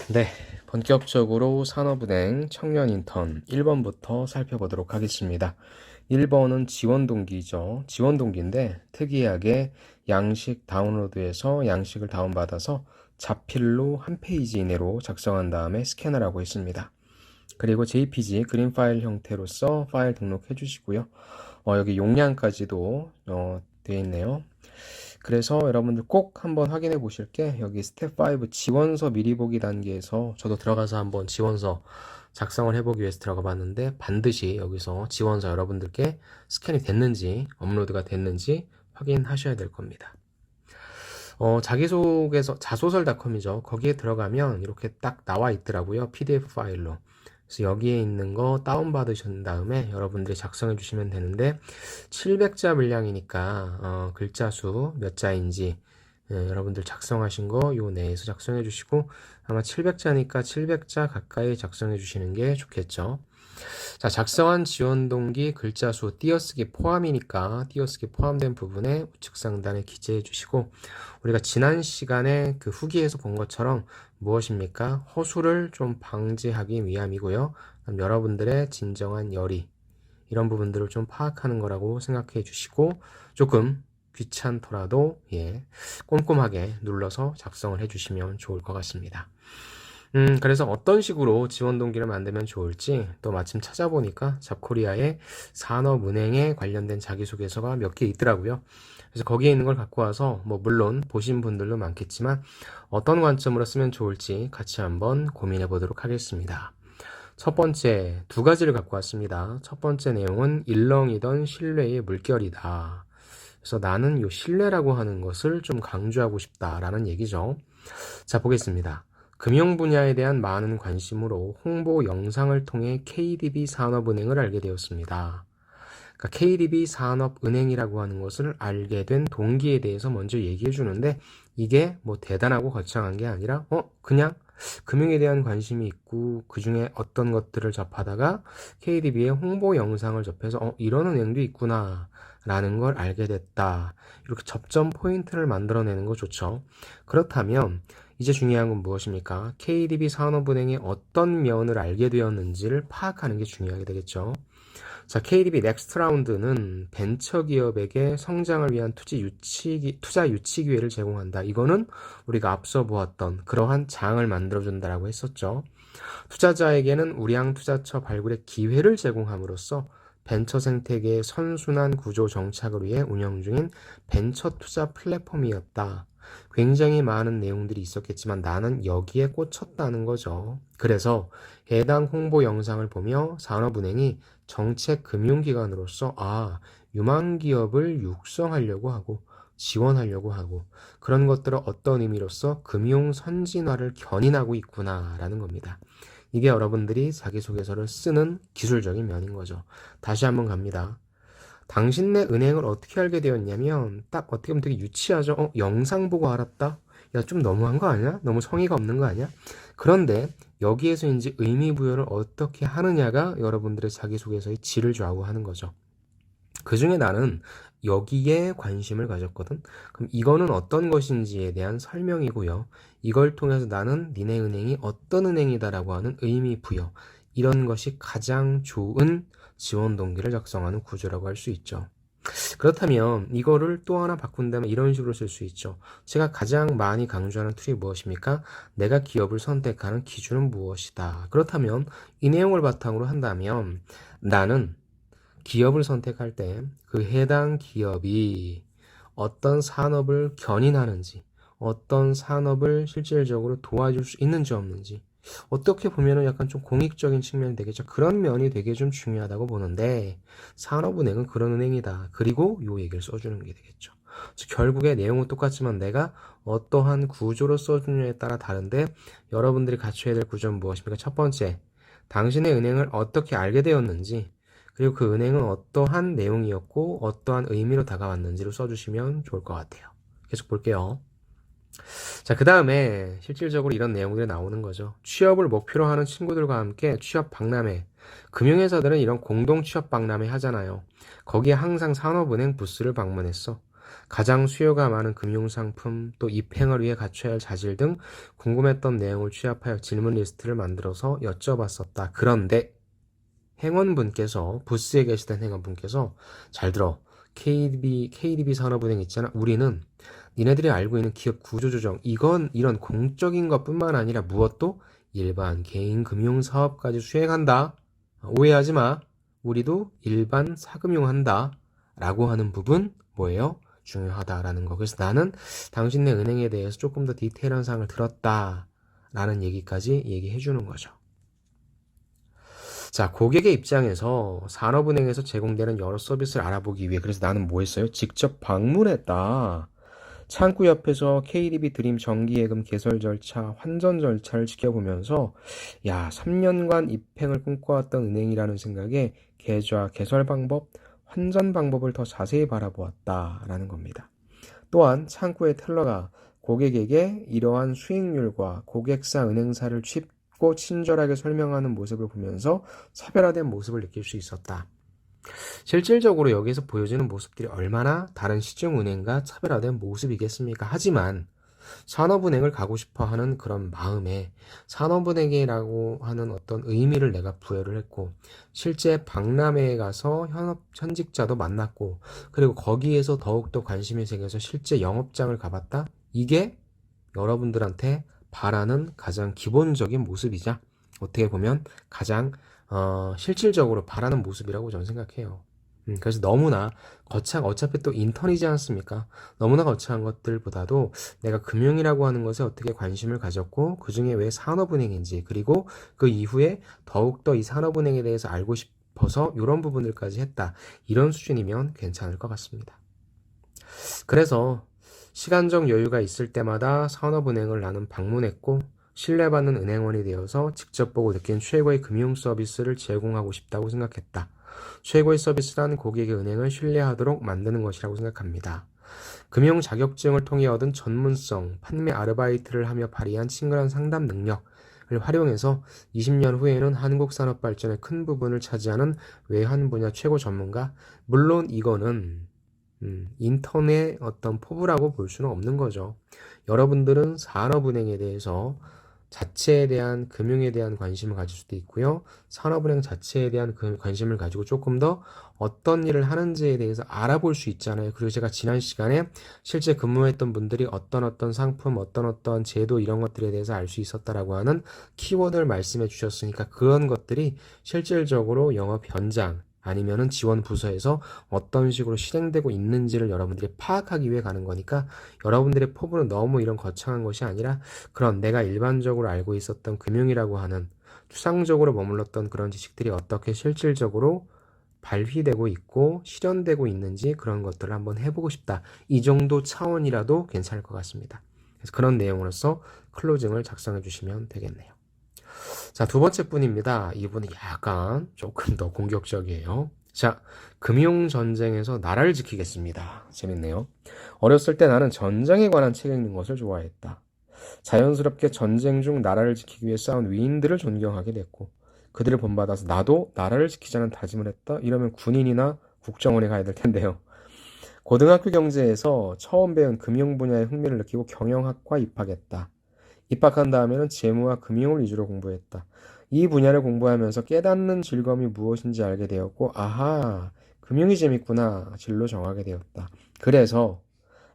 네, 본격적으로 산업은행 청년인턴 1번부터 살펴보도록 하겠습니다. 1번은 지원동기죠. 지원동기인데 특이하게 양식 다운로드에서 양식을 다운받아서 자필로 한 페이지 이내로 작성한 다음에 스캔을 하고 있습니다. 그리고 JPG 그림 파일 형태로서 파일 등록해 주시고요. 여기 용량까지도 되어 있네요. 그래서 여러분들 꼭 한번 확인해 보실 게 여기 스텝 5 지원서 미리 보기 단계에서 저도 들어가서 한번 지원서 작성을 해보기 위해서 들어가 봤는데 반드시 여기서 지원서 여러분들께 스캔이 됐는지 업로드가 됐는지 확인하셔야 될 겁니다. 자기소개서 자소설닷컴이죠. 거기에 들어가면 이렇게 딱 나와 있더라고요. PDF 파일로. 그래서 여기에 있는 거 다운받으신 다음에 여러분들이 작성해 주시면 되는데 700자 분량이니까 글자 수 몇 자인지 여러분들 작성하신 거 요 내에서 작성해 주시고 아마 700자니까 700자 가까이 작성해 주시는 게 좋겠죠. 자, 작성한 지원 동기 글자 수 띄어쓰기 포함이니까 띄어쓰기 포함된 부분에 우측 상단에 기재해 주시고 우리가 지난 시간에 그 후기에서 본 것처럼 무엇입니까? 허술을 좀 방지하기 위함이고요. 그럼 여러분들의 진정한 열의 이런 부분들을 좀 파악하는 거라고 생각해 주시고 조금 귀찮더라도 꼼꼼하게 눌러서 작성을 해 주시면 좋을 것 같습니다. 그래서 어떤 식으로 지원 동기를 만들면 좋을지 또 마침 찾아보니까 잡코리아의 산업은행에 관련된 자기소개서가 몇 개 있더라고요. 그래서 거기에 있는 걸 갖고 와서 물론 보신 분들도 많겠지만 어떤 관점으로 쓰면 좋을지 같이 한번 고민해 보도록 하겠습니다. 첫 번째, 두 가지를 갖고 왔습니다. 첫 번째 내용은 일렁이던 신뢰의 물결이다. 그래서 나는 이 신뢰라고 하는 것을 좀 강조하고 싶다라는 얘기죠. 자, 보겠습니다. 금융 분야에 대한 많은 관심으로 홍보 영상을 통해 KDB 산업은행을 알게 되었습니다. 그러니까 KDB 산업은행이라고 하는 것을 알게 된 동기에 대해서 먼저 얘기해 주는데 이게 대단하고 거창한 게 아니라 그냥 금융에 대한 관심이 있고 그 중에 어떤 것들을 접하다가 KDB의 홍보 영상을 접해서 이런 은행도 있구나 라는 걸 알게 됐다. 이렇게 접점 포인트를 만들어내는 거 좋죠. 그렇다면 이제 중요한 건 무엇입니까? KDB 산업은행의 어떤 면을 알게 되었는지를 파악하는 게 중요하게 되겠죠. 자, KDB 넥스트 라운드는 벤처기업에게 성장을 위한 투자 유치 기회를 제공한다. 이거는 우리가 앞서 보았던 그러한 장을 만들어준다라고 했었죠. 투자자에게는 우량 투자처 발굴의 기회를 제공함으로써 벤처 생태계의 선순환 구조 정착을 위해 운영 중인 벤처 투자 플랫폼이었다. 굉장히 많은 내용들이 있었겠지만 나는 여기에 꽂혔다는 거죠. 그래서 해당 홍보 영상을 보며 산업은행이 정책 금융기관으로서 유망기업을 육성하려고 하고 지원하려고 하고 그런 것들을 어떤 의미로서 금융 선진화를 견인하고 있구나라는 겁니다. 이게 여러분들이 자기소개서를 쓰는 기술적인 면인 거죠. 다시 한번 갑니다. 당신네 은행을 어떻게 알게 되었냐면 딱 어떻게 보면 되게 유치하죠. 영상 보고 알았다? 야, 좀 너무한 거 아니야? 너무 성의가 없는 거 아니야? 그런데 여기에서 이제 의미 부여를 어떻게 하느냐가 여러분들의 자기소개서의 질을 좌우하는 거죠. 그 중에 나는 여기에 관심을 가졌거든. 그럼 이거는 어떤 것인지에 대한 설명이고요. 이걸 통해서 나는 니네 은행이 어떤 은행이다라고 하는 의미 부여. 이런 것이 가장 좋은 지원 동기를 작성하는 구조라고 할 수 있죠. 그렇다면 이거를 또 하나 바꾼다면 이런 식으로 쓸 수 있죠. 제가 가장 많이 강조하는 툴이 무엇입니까? 내가 기업을 선택하는 기준은 무엇이다. 그렇다면 이 내용을 바탕으로 한다면 나는 기업을 선택할 때 그 해당 기업이 어떤 산업을 견인하는지, 어떤 산업을 실질적으로 도와줄 수 있는지 없는지, 어떻게 보면은 약간 좀 공익적인 측면이 되겠죠. 그런 면이 되게 좀 중요하다고 보는데, 산업은행은 그런 은행이다. 그리고 요 얘기를 써주는 게 되겠죠. 결국에 내용은 똑같지만 내가 어떠한 구조로 써주느냐에 따라 다른데, 여러분들이 갖춰야 될 구조는 무엇입니까? 첫 번째, 당신의 은행을 어떻게 알게 되었는지, 그리고 그 은행은 어떠한 내용이었고 어떠한 의미로 다가왔는지를 써주시면 좋을 것 같아요. 계속 볼게요. 자, 그 다음에 실질적으로 이런 내용들이 나오는 거죠. 취업을 목표로 하는 친구들과 함께 취업 박람회. 금융회사들은 이런 공동 취업 박람회 하잖아요. 거기에 항상 산업은행 부스를 방문했어. 가장 수요가 많은 금융상품, 또 입행을 위해 갖춰야 할 자질 등 궁금했던 내용을 취합하여 질문 리스트를 만들어서 여쭤봤었다. 그런데 행원분께서, 부스에 계시던 행원분께서, 잘 들어. KDB 산업은행 있잖아. 우리는 니네들이 알고 있는 기업 구조조정, 이런 공적인 것뿐만 아니라 무엇도 일반 개인 금융사업까지 수행한다. 오해하지 마. 우리도 일반 사금융한다. 라고 하는 부분, 뭐예요? 중요하다라는 거. 그래서 나는 당신네 은행에 대해서 조금 더 디테일한 사항을 들었다. 라는 얘기까지 얘기해 주는 거죠. 자, 고객의 입장에서 산업은행에서 제공되는 여러 서비스를 알아보기 위해, 그래서 나는 뭐 했어요? 직접 방문했다. 창구 옆에서 KDB 드림 정기예금 개설 절차, 환전 절차를 지켜보면서, 야, 3년간 입행을 꿈꿔왔던 은행이라는 생각에 계좌 개설 방법, 환전 방법을 더 자세히 바라보았다라는 겁니다. 또한 창구의 텔러가 고객에게 이러한 수익률과 고객사 은행사를 쉽고 친절하게 설명하는 모습을 보면서 차별화된 모습을 느낄 수 있었다. 실질적으로 여기서 보여지는 모습들이 얼마나 다른 시중은행과 차별화된 모습이겠습니까? 하지만 산업은행을 가고 싶어 하는 그런 마음에 산업은행이라고 하는 어떤 의미를 내가 부여를 했고, 실제 박람회에 가서 현직자도 만났고, 그리고 거기에서 더욱더 관심이 생겨서 실제 영업장을 가봤다? 이게 여러분들한테 바라는 가장 기본적인 모습이자 어떻게 보면 가장 실질적으로 바라는 모습이라고 저는 생각해요. 그래서 너무나 어차피 또 인턴이지 않습니까? 너무나 거창한 것들보다도 내가 금융이라고 하는 것에 어떻게 관심을 가졌고, 그 중에 왜 산업은행인지, 그리고 그 이후에 더욱더 이 산업은행에 대해서 알고 싶어서 이런 부분들까지 했다. 이런 수준이면 괜찮을 것 같습니다. 그래서 시간적 여유가 있을 때마다 산업은행을 나는 방문했고, 신뢰받는 은행원이 되어서 직접 보고 느낀 최고의 금융 서비스를 제공하고 싶다고 생각했다. 최고의 서비스란 고객의 은행을 신뢰하도록 만드는 것이라고 생각합니다. 금융 자격증을 통해 얻은 전문성, 판매 아르바이트를 하며 발휘한 친근한 상담 능력을 활용해서 20년 후에는 한국 산업 발전의 큰 부분을 차지하는 외환 분야 최고 전문가. 물론 이거는 인턴의 어떤 포부라고 볼 수는 없는 거죠. 여러분들은 산업은행에 대해서 자체에 대한 금융에 대한 관심을 가질 수도 있고요. 산업은행 자체에 대한 관심을 가지고 조금 더 어떤 일을 하는지에 대해서 알아볼 수 있잖아요. 그리고 제가 지난 시간에 실제 근무했던 분들이 어떤 상품, 어떤 제도 이런 것들에 대해서 알 수 있었다라고 하는 키워드를 말씀해 주셨으니까 그런 것들이 실질적으로 영업 현장 아니면은 지원 부서에서 어떤 식으로 실행되고 있는지를 여러분들이 파악하기 위해 가는 거니까 여러분들의 포부는 너무 이런 거창한 것이 아니라 그런 내가 일반적으로 알고 있었던 금융이라고 하는 추상적으로 머물렀던 그런 지식들이 어떻게 실질적으로 발휘되고 있고 실현되고 있는지 그런 것들을 한번 해보고 싶다. 이 정도 차원이라도 괜찮을 것 같습니다. 그래서 그런 내용으로서 클로징을 작성해 주시면 되겠네요. 자, 두 번째 분입니다. 이분은 약간 조금 더 공격적이에요. 자, 금융전쟁에서 나라를 지키겠습니다. 재밌네요. 어렸을 때 나는 전쟁에 관한 책 읽는 것을 좋아했다. 자연스럽게 전쟁 중 나라를 지키기 위해 싸운 위인들을 존경하게 됐고, 그들을 본받아서 나도 나라를 지키자는 다짐을 했다. 이러면 군인이나 국정원에 가야 될 텐데요. 고등학교 경제에서 처음 배운 금융 분야에 흥미를 느끼고 경영학과 입학했다. 입학한 다음에는 재무와 금융을 위주로 공부했다. 이 분야를 공부하면서 깨닫는 즐거움이 무엇인지 알게 되었고, 아하, 금융이 재밌구나, 진로 정하게 되었다. 그래서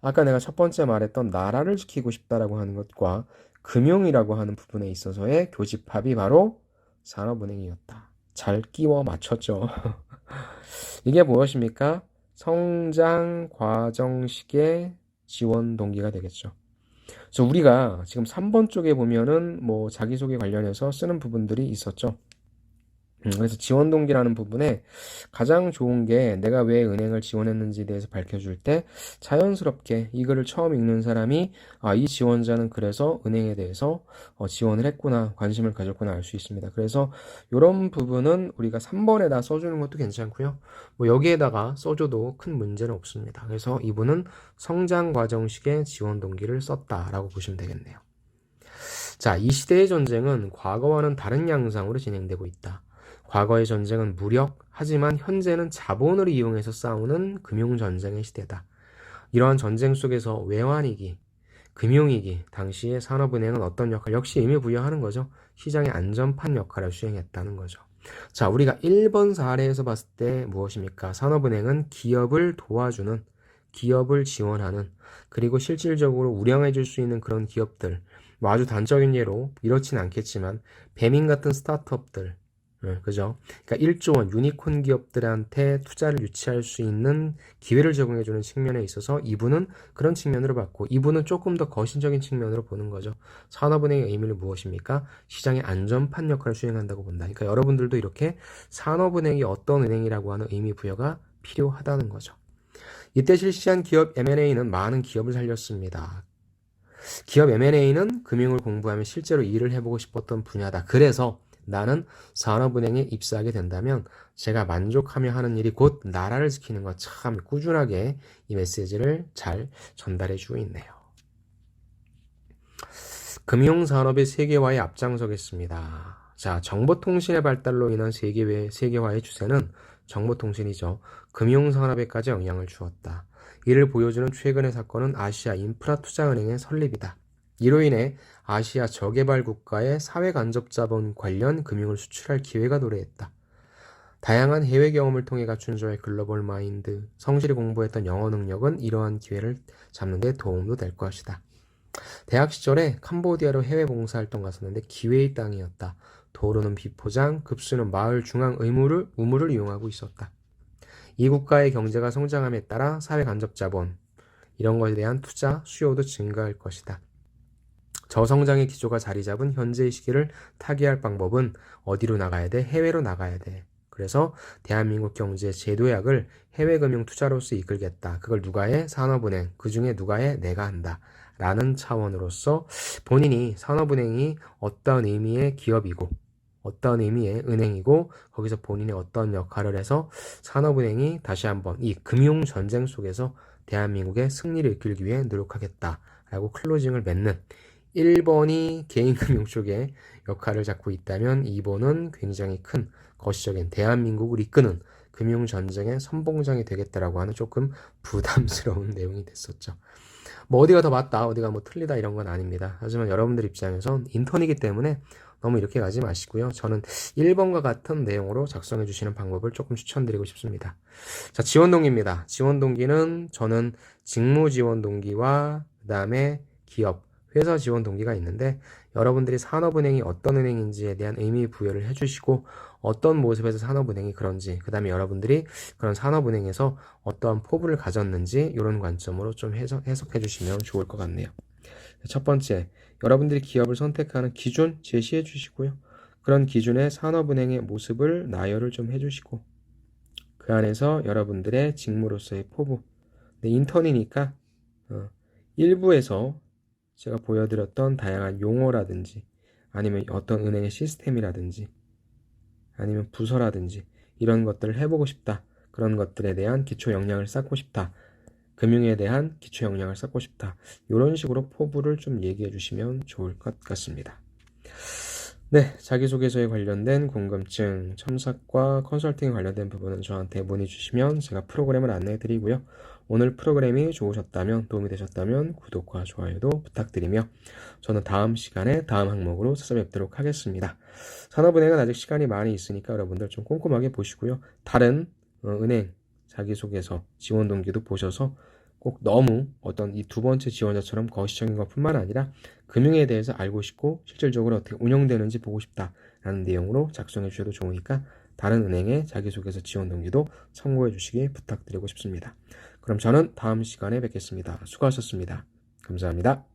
아까 내가 첫 번째 말했던 나라를 지키고 싶다라고 하는 것과 금융이라고 하는 부분에 있어서의 교집합이 바로 산업은행이었다. 잘 끼워 맞췄죠. 이게 무엇입니까? 성장 과정식의 지원 동기가 되겠죠. 그래서 우리가 지금 3번 쪽에 보면은 뭐 자기소개 관련해서 쓰는 부분들이 있었죠. 그래서 지원 동기라는 부분에 가장 좋은 게 내가 왜 은행을 지원했는지에 대해서 밝혀줄 때 자연스럽게 이 글을 처음 읽는 사람이 이 지원자는 그래서 은행에 대해서 지원을 했구나, 관심을 가졌구나 알 수 있습니다. 그래서 이런 부분은 우리가 3번에다 써주는 것도 괜찮고요. 뭐 여기에다가 써줘도 큰 문제는 없습니다. 그래서 이분은 성장 과정식의 지원 동기를 썼다라고 보시면 되겠네요. 자, 이 시대의 전쟁은 과거와는 다른 양상으로 진행되고 있다. 과거의 전쟁은 무력, 하지만 현재는 자본을 이용해서 싸우는 금융전쟁의 시대다. 이러한 전쟁 속에서 외환위기, 금융위기, 당시에 산업은행은 어떤 역할, 역시 의미 부여하는 거죠. 시장의 안전판 역할을 수행했다는 거죠. 자, 우리가 1번 사례에서 봤을 때 무엇입니까? 산업은행은 기업을 도와주는, 기업을 지원하는, 그리고 실질적으로 운영해 줄 수 있는 그런 기업들, 뭐 아주 단적인 예로 이렇진 않겠지만 배민 같은 스타트업들, 그죠? 그러니까 1조 원 유니콘 기업들한테 투자를 유치할 수 있는 기회를 제공해주는 측면에 있어서 이분은 그런 측면으로 봤고, 이분은 조금 더 거시적인 측면으로 보는 거죠. 산업은행의 의미는 무엇입니까? 시장의 안전판 역할을 수행한다고 본다. 그러니까 여러분들도 이렇게 산업은행이 어떤 은행이라고 하는 의미 부여가 필요하다는 거죠. 이때 실시한 기업 M&A는 많은 기업을 살렸습니다. 기업 M&A는 금융을 공부하며 실제로 일을 해보고 싶었던 분야다. 그래서 나는 산업은행에 입사하게 된다면 제가 만족하며 하는 일이 곧 나라를 지키는 것. 참 꾸준하게 이 메시지를 잘 전달해 주고 있네요. 금융산업의 세계화에 앞장서겠습니다. 자, 정보통신의 발달로 인한 세계화의 추세는 정보통신이죠. 금융산업에까지 영향을 주었다. 이를 보여주는 최근의 사건은 아시아 인프라투자은행의 설립이다. 이로 인해 아시아 저개발 국가의 사회간접자본 관련 금융을 수출할 기회가 도래했다. 다양한 해외 경험을 통해 갖춘 저의 글로벌 마인드, 성실히 공부했던 영어 능력은 이러한 기회를 잡는 데 도움도 될 것이다. 대학 시절에 캄보디아로 해외 봉사활동 갔었는데 기회의 땅이었다. 도로는 비포장, 급수는 마을 중앙 우물을 이용하고 있었다. 이 국가의 경제가 성장함에 따라 사회 간접 자본, 이런 것에 대한 투자, 수요도 증가할 것이다. 저성장의 기조가 자리 잡은 현재의 시기를 타개할 방법은 어디로 나가야 돼? 해외로 나가야 돼. 그래서 대한민국 경제 제도약을 해외금융 투자로서 이끌겠다. 그걸 누가 해? 산업은행. 그 중에 누가 해? 내가 한다. 라는 차원으로서 본인이 산업은행이 어떤 의미의 기업이고 어떤 의미의 은행이고 거기서 본인이 어떤 역할을 해서 산업은행이 다시 한번 이 금융전쟁 속에서 대한민국의 승리를 이끌기 위해 노력하겠다라고 클로징을 맺는 1번이 개인금융 쪽에 역할을 잡고 있다면 2번은 굉장히 큰 거시적인 대한민국을 이끄는 금융전쟁의 선봉장이 되겠다라고 하는 조금 부담스러운 내용이 됐었죠. 뭐 어디가 더 맞다, 어디가 뭐 틀리다 이런 건 아닙니다. 하지만 여러분들 입장에선 인턴이기 때문에 너무 이렇게 가지 마시고요. 저는 1번과 같은 내용으로 작성해 주시는 방법을 조금 추천드리고 싶습니다. 자, 지원 동기입니다. 지원 동기는 저는 직무 지원 동기와 그 다음에 기업, 회사 지원 동기가 있는데 여러분들이 산업은행이 어떤 은행인지에 대한 의미 부여를 해주시고 어떤 모습에서 산업은행이 그런지, 그 다음에 여러분들이 그런 산업은행에서 어떠한 포부를 가졌는지 이런 관점으로 좀 해석해 주시면 좋을 것 같네요. 첫 번째, 여러분들이 기업을 선택하는 기준 제시해 주시고요. 그런 기준에 산업은행의 모습을 나열을 좀 해주시고 그 안에서 여러분들의 직무로서의 포부, 인턴이니까 일부에서 제가 보여드렸던 다양한 용어라든지 아니면 어떤 은행의 시스템이라든지 아니면 부서라든지 이런 것들을 해보고 싶다. 그런 것들에 대한 기초 역량을 쌓고 싶다. 금융에 대한 기초 역량을 쌓고 싶다. 이런 식으로 포부를 좀 얘기해 주시면 좋을 것 같습니다. 네, 자기소개서에 관련된 궁금증, 첨삭과 컨설팅에 관련된 부분은 저한테 문의 주시면 제가 프로그램을 안내해 드리고요. 오늘 프로그램이 좋으셨다면, 도움이 되셨다면 구독과 좋아요도 부탁드리며 저는 다음 시간에 다음 항목으로 찾아뵙도록 하겠습니다. 산업은행은 아직 시간이 많이 있으니까 여러분들 좀 꼼꼼하게 보시고요. 다른 은행 자기소개서, 지원 동기도 보셔서 꼭 너무 어떤 이 두 번째 지원자처럼 거시적인 것뿐만 아니라 금융에 대해서 알고 싶고 실질적으로 어떻게 운영되는지 보고 싶다라는 내용으로 작성해 주셔도 좋으니까 다른 은행의 자기소개서 지원 동기도 참고해 주시기 부탁드리고 싶습니다. 그럼 저는 다음 시간에 뵙겠습니다. 수고하셨습니다. 감사합니다.